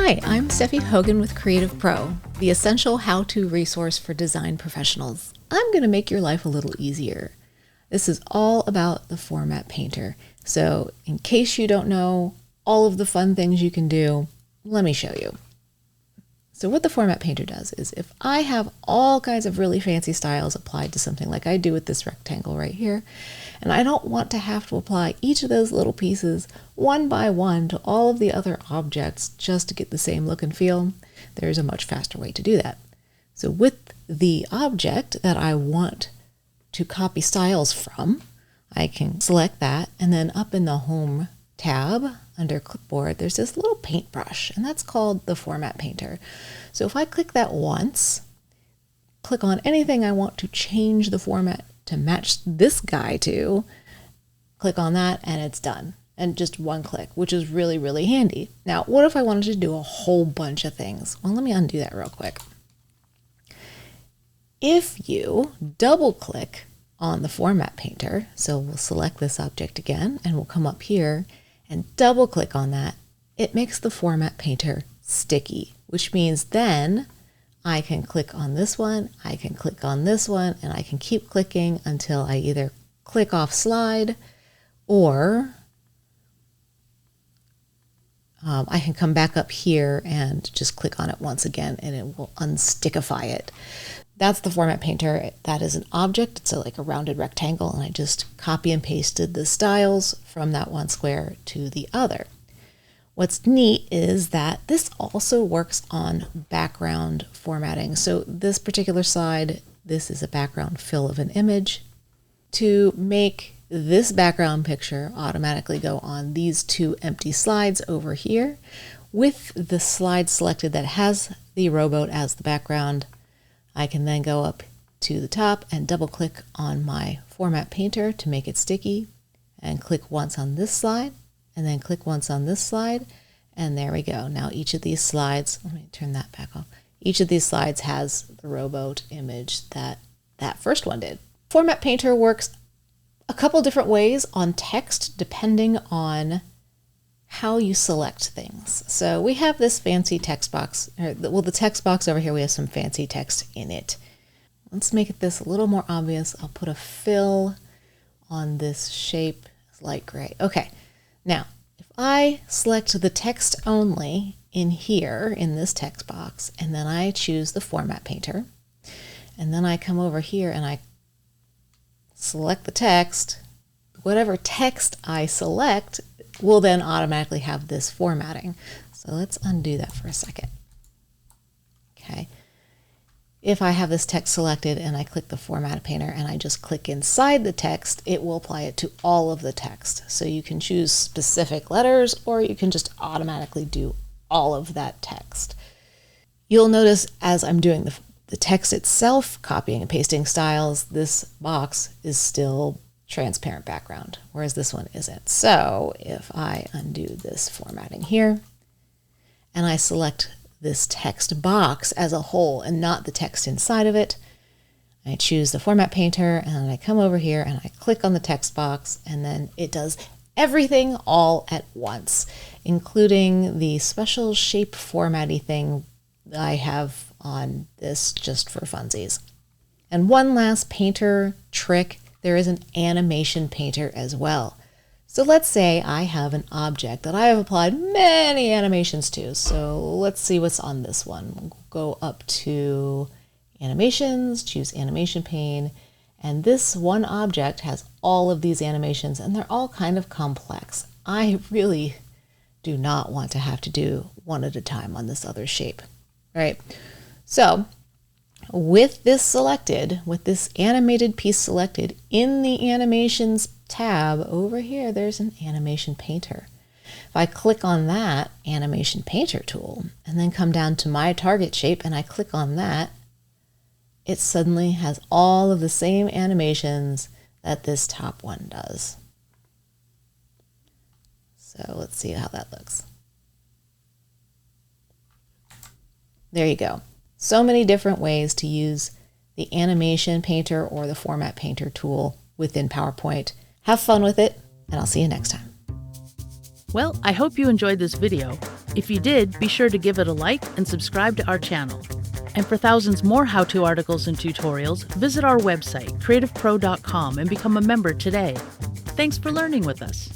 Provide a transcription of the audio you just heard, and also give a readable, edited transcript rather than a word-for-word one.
Hi, I'm Steffi Hogan with Creative Pro, the essential how-to resource for design professionals. I'm going to make your life a little easier. This is all about the Format Painter. So in case you don't know all of the fun things you can do, let me show you. So what the Format Painter does is if I have all kinds of really fancy styles applied to something like I do with this rectangle right here, and I don't want to have to apply each of those little pieces one by one to all of the other objects just to get the same look and feel, there's a much faster way to do that. So with the object that I want to copy styles from, I can select that, and then up in the Home tab under Clipboard, there's this little paintbrush, and that's called the Format Painter. So if I click that once, click on anything I want to change the format to match this guy to, click on that, and it's done. And just one click, which is really, really handy. Now, what if I wanted to do a whole bunch of things? Well, let me undo that real quick. If you double click on the Format Painter, so we'll select this object again, and we'll come up here and double click on that, it makes the Format Painter sticky, which means then I can click on this one, I can click on this one, and I can keep clicking until I either click off slide or I can come back up here and just click on it once again and it will unstickify it. That's the Format Painter. That is an object. It's like a rounded rectangle, and I just copy and pasted the styles from that one square to the other. What's neat is that this also works on background formatting. So this particular slide, this is a background fill of an image. To make this background picture automatically go on these two empty slides over here, with the slide selected that has the rowboat as the background, I can then go up to the top and double click on my Format Painter to make it sticky, and click once on this slide, and then click once on this slide, and there we go. Now each of these slides, let me turn that back off. Each of these slides has the rowboat image that first one did. Format Painter works a couple different ways on text depending on how you select things. So we have this fancy text box, the text box over here, we have some fancy text in it. Let's make this a little more obvious. I'll put a fill on this shape, light gray. Okay, now if I select the text only in here in this text box, and then I choose the Format Painter, and then I come over here and I select the text, whatever text I select will then automatically have this formatting. So let's undo that for a second. Okay. If I have this text selected and I click the Format Painter and I just click inside the text, it will apply it to all of the text. So you can choose specific letters or you can just automatically do all of that text. You'll notice as I'm doing the text itself, copying and pasting styles, this box is still transparent background, whereas this one isn't. So if I undo this formatting here and I select this text box as a whole and not the text inside of it, I choose the Format Painter and I come over here and I click on the text box, and then it does everything all at once, including the special shape formatty thing that I have on this just for funsies. And one last painter trick, there is an animation painter as well. So let's say I have an object that I have applied many animations to. So let's see what's on this one. We'll go up to Animations, choose Animation Pane, and this one object has all of these animations and they're all kind of complex. I really do not want to have to do one at a time on this other shape, right? So with this selected, with this animated piece selected, in the Animations tab over here, there's an Animation Painter. If I click on that Animation Painter tool and then come down to my target shape and I click on that, it suddenly has all of the same animations that this top one does. So let's see how that looks. There you go. So many different ways to use the Animation Painter or the Format Painter tool within PowerPoint. Have fun with it, and I'll see you next time. Well, I hope you enjoyed this video. If you did, be sure to give it a like and subscribe to our channel. And for thousands more how-to articles and tutorials, visit our website, creativepro.com, and become a member today. Thanks for learning with us.